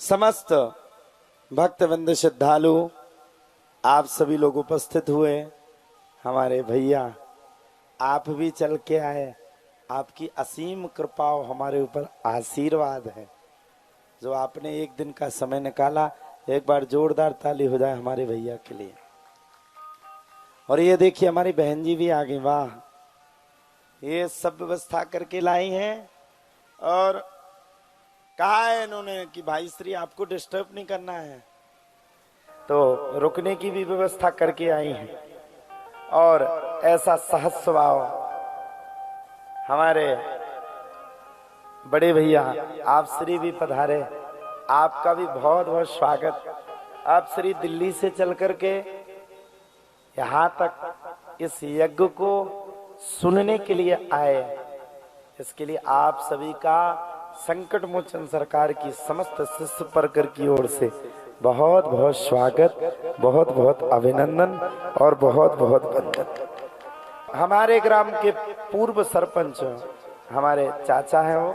समस्त भक्तवृंद श्रद्धालु आप सभी लोग उपस्थित हुए। हमारे भैया आप भी चल के आए, आपकी असीम कृपा हमारे ऊपर आशीर्वाद है। जो आपने एक दिन का समय निकाला, एक बार जोरदार ताली हो जाए हमारे भैया के लिए। और ये देखिए हमारी बहन जी भी आ गई, वाह, ये सब व्यवस्था करके लाई हैं। और कहा है इन्होंने कि भाई श्री आपको डिस्टर्ब नहीं करना है, तो रुकने की भी व्यवस्था करके आई हैं। और ऐसा सहज स्वभाव हमारे बड़े भैया आप श्री भी पधारे, आपका भी बहुत बहुत स्वागत। आप श्री दिल्ली से चल करके यहाँ तक इस यज्ञ को सुनने के लिए आए, इसके लिए आप सभी का संकट मोचन सरकार की समस्त शिष्य परकर की ओर से बहुत बहुत स्वागत, बहुत बहुत अभिनंदन और बहुत बहुत वंदन। हमारे ग्राम के पूर्व सरपंच हमारे चाचा हैं वो,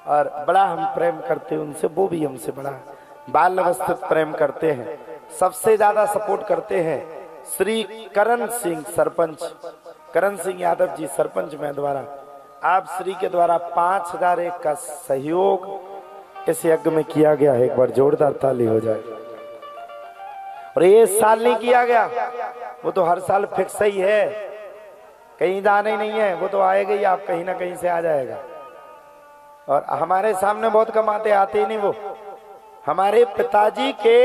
और बड़ा हम प्रेम करते हैं उनसे, वो भी हमसे बड़ा बाल अवस्थित प्रेम करते हैं। सबसे ज्यादा सपोर्ट करते हैं श्री करण सिंह सरपंच, करण सिंह यादव जी सरपंच में द्वारा आप श्री के द्वारा 5001 का सहयोग इस यज्ञ में किया गया है। एक बार जोरदार ताली हो जाए। और ये इस साल नहीं किया गया, वो तो हर साल फिक्स ही है, कहीं जाना ही नहीं है, वो तो आएगा ही, आप कहीं ना कहीं से आ जाएगा। और हमारे सामने बहुत कम आते ही नहीं। वो हमारे पिताजी के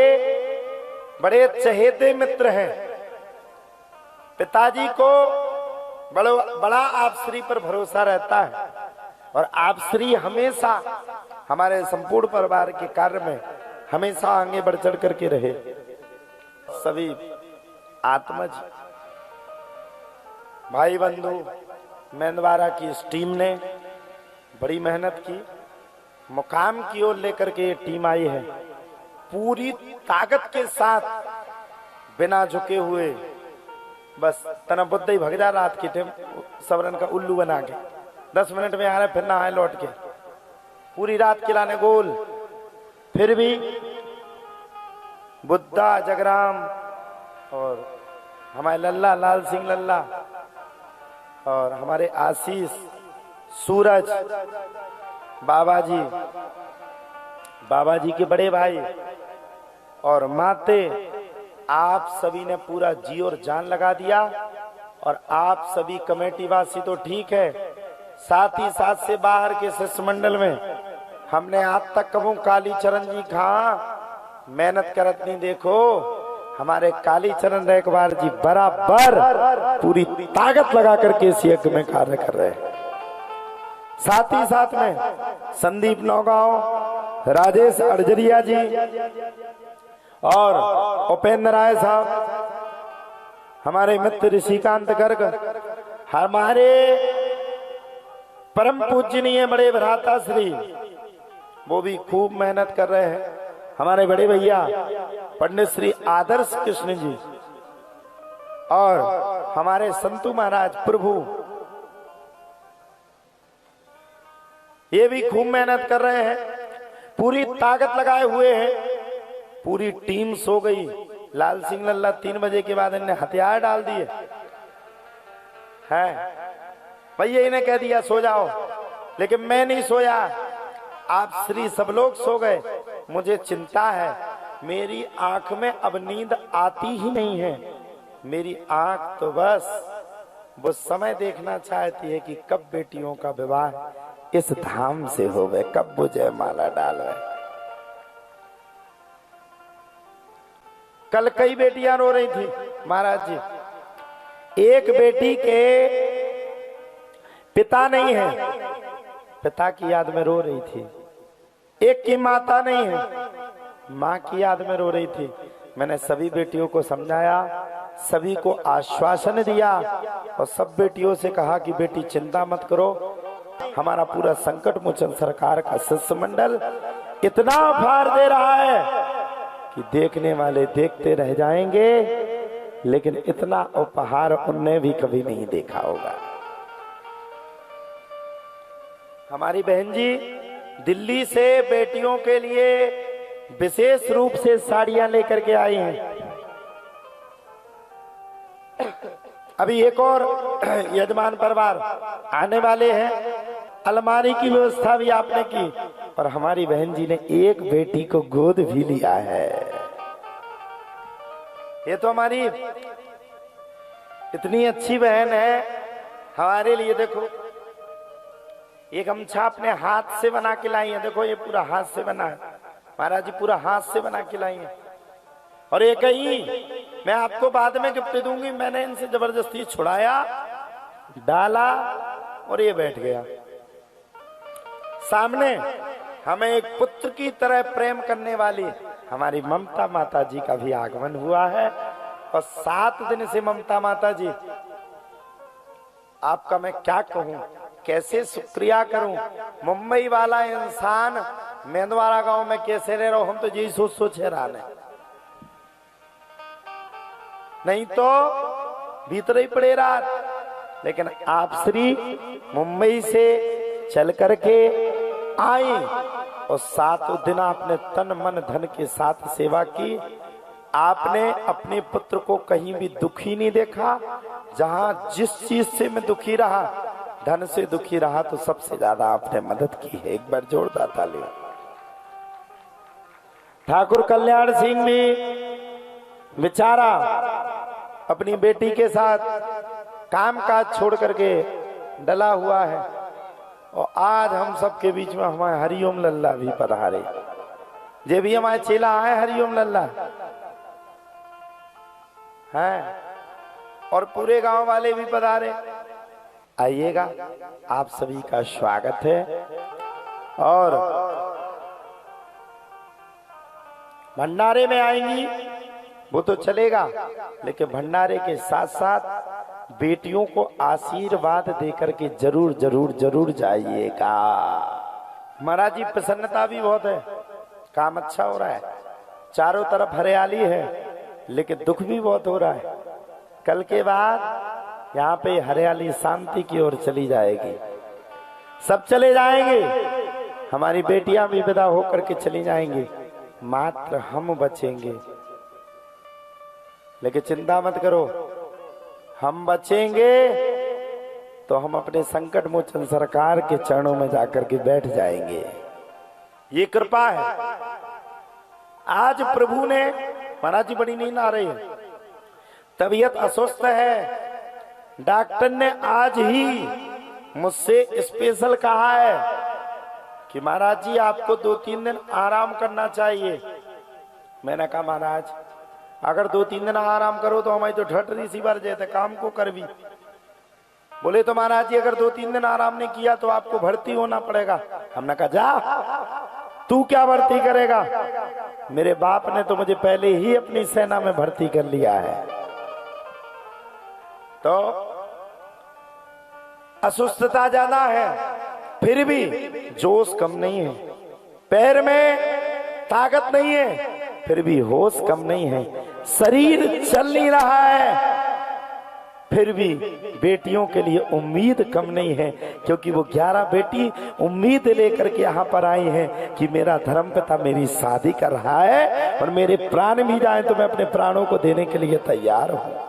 बड़े चहेते मित्र हैं। पिताजी को बड़ा आप श्री पर भरोसा रहता है, और आप श्री हमेशा हमारे संपूर्ण परिवार के कार्य में हमेशा आगे बढ़ चढ़ करके रहे। सभी आत्मज भाई बंधु मेंदवारा की इस टीम ने बड़ी मेहनत की, मुकाम की ओर लेकर के ये टीम आई है पूरी ताकत के साथ, बिना झुके हुए। बस तना बुद्ध ही भग जा रात की टीम सबरन का उल्लू बना के 10 मिनट में आ रहे, फिर नहाए लौट के पूरी रात खिलाने गोल। फिर भी बुद्धा जगराम और हमारे लल्ला लाल सिंह लल्ला और हमारे आशीष सूरज बाबा जी के बड़े भाई और माते, आप सभी ने पूरा जी और जान लगा दिया। और आप सभी कमेटी वासी तो ठीक है, साथ ही साथ से बाहर के शिष्टमंडल में हमने आज तक कबू काली चरण जी कहा मेहनत करत नहीं। देखो हमारे काली चरण रेखवार जी बराबर पूरी ताकत लगा करके इस यज्ञ में कार्य कर रहे हैं। साथ ही साथ में संदीप नौगांव, राजेश अड़जरिया जी और उपेंद्र राय साहब, हमारे मित्र ऋषिकांत गर्ग, हमारे परम पूजनीय बड़े भ्राता श्री, वो भी खूब मेहनत कर रहे हैं। हमारे बड़े भैया पंडित श्री आदर्श कृष्ण जी और हमारे संतु महाराज प्रभु, ये भी खूब मेहनत कर रहे हैं, पूरी ताकत लगाए हुए हैं। पूरी टीम सो गई। लाल सिंह लल्ला 3 बजे के बाद इन्हें हथियार डाल दिए हैं। भैया इन्हें कह दिया सो जाओ, लेकिन मैं नहीं सोया। आप श्री सब लोग सो गए। मुझे चिंता है, मेरी आंख में अब नींद आती ही नहीं है। मेरी आंख तो बस वो समय देखना चाहती है कि कब बेटियों का विवाह इस धाम से होवे, कब वो जयमाला डालवे। कल कई बेटियां रो रही थी महाराज जी। एक बेटी के पिता नहीं है, पिता की याद में रो रही थी। एक की माता नहीं है, माँ की याद में रो रही थी। मैंने सभी बेटियों को समझाया, सभी को आश्वासन दिया और सब बेटियों से कहा कि बेटी चिंता मत करो, हमारा पूरा संकट मोचन सरकार का शिष्टमंडल इतना उपहार दे रहा है कि देखने वाले देखते रह जाएंगे, लेकिन इतना उपहार उनने भी कभी नहीं देखा होगा। हमारी बहन जी दिल्ली से बेटियों के लिए विशेष रूप से साड़ियां लेकर के आई हैं। अभी एक और यजमान परिवार आने वाले हैं। अलमारी की व्यवस्था भी आपने की और हमारी बहन जी ने एक बेटी को गोद भी लिया है। ये तो हमारी इतनी अच्छी बहन है हमारे लिए। देखो ये गमछा अपने हाथ से बना के लाई है। देखो ये पूरा हाथ से बना है, महाराज जी पूरा हाथ से बना के लाई है। और एक ही मैं आपको बाद में गिफ्ट दूंगी। मैंने इनसे जबरदस्ती छुड़ाया, डाला और ये बैठ गया सामने। हमें एक पुत्र की तरह प्रेम करने वाली हमारी ममता माता जी का भी आगमन हुआ है। और 7 दिन से ममता माता जी, आपका मैं क्या कहूं, कैसे शुक्रिया करूं। मुंबई वाला इंसान मेंदवारा गांव में कैसे रह रहा हूं, हम तो यही सोच हैरान है। नहीं तो भीतर ही पड़े रात। लेकिन आप श्री मुंबई से चल करके आई और 7 दिन आपने तन मन धन के साथ सेवा की। आपने अपने पुत्र को कहीं भी दुखी नहीं देखा। जहां जिस चीज से मैं दुखी रहा, धन से दुखी रहा, तो सबसे ज्यादा आपने मदद की है। एक बार जोरदार ताली। ठाकुर कल्याण सिंह भी बेचारा अपनी बेटी के साथ काम काज छोड़ करके डला हुआ है। और आज हम सबके बीच में हमारे हरिओम लल्ला भी पधारे। जे भी हमारे चेला आए हरिओम लल्ला हैं, और पूरे गांव वाले भी पधारे। आइएगा, आप सभी का स्वागत है। और भंडारे में आएंगी वो तो चलेगा, लेकिन भंडारे के साथ साथ बेटियों को आशीर्वाद देकर के जरूर जरूर जरूर जाइएगा। महाराज जी प्रसन्नता भी बहुत है, काम अच्छा हो रहा है, चारों तरफ हरियाली है, लेकिन दुख भी बहुत हो रहा है। कल के बाद यहाँ पे हरियाली शांति की ओर चली जाएगी। सब चले जाएंगे, हमारी बेटियां भी विदा होकर के चली जाएंगी, मात्र हम बचेंगे। लेकिन चिंता मत करो, हम बचेंगे तो हम अपने संकट मोचन सरकार के चरणों में जाकर के बैठ जाएंगे। ये कृपा है। आज प्रभु ने, महाराज जी बड़ी नींद आ रही है, तबीयत अस्वस्थ है। डॉक्टर ने आज ही मुझसे स्पेशल कहा है कि महाराज जी आपको 2-3 दिन आराम करना चाहिए। मैंने कहा महाराज अगर 2-3 दिन आराम करो तो हमारी तो ढटरी सी भर जाते, काम को कर भी। बोले तो महाराज जी अगर 2-3 दिन आराम नहीं किया तो आपको भर्ती होना पड़ेगा। हमने कहा जा, तू क्या भर्ती करेगा, मेरे बाप ने तो मुझे पहले ही अपनी सेना में भर्ती कर लिया है। तो अस्वस्थता ज्यादा है, फिर भी जोश कम नहीं है, पैर में ताकत नहीं है, फिर भी होश कम नहीं है, शरीर चल नहीं रहा है, फिर भी बेटियों के लिए उम्मीद कम नहीं है। क्योंकि वो 11 बेटी उम्मीद लेकर के यहाँ पर आई हैं कि मेरा धर्मपिता मेरी शादी कर रहा है और मेरे प्राण भी जाए तो मैं अपने प्राणों को देने के लिए तैयार हूँ।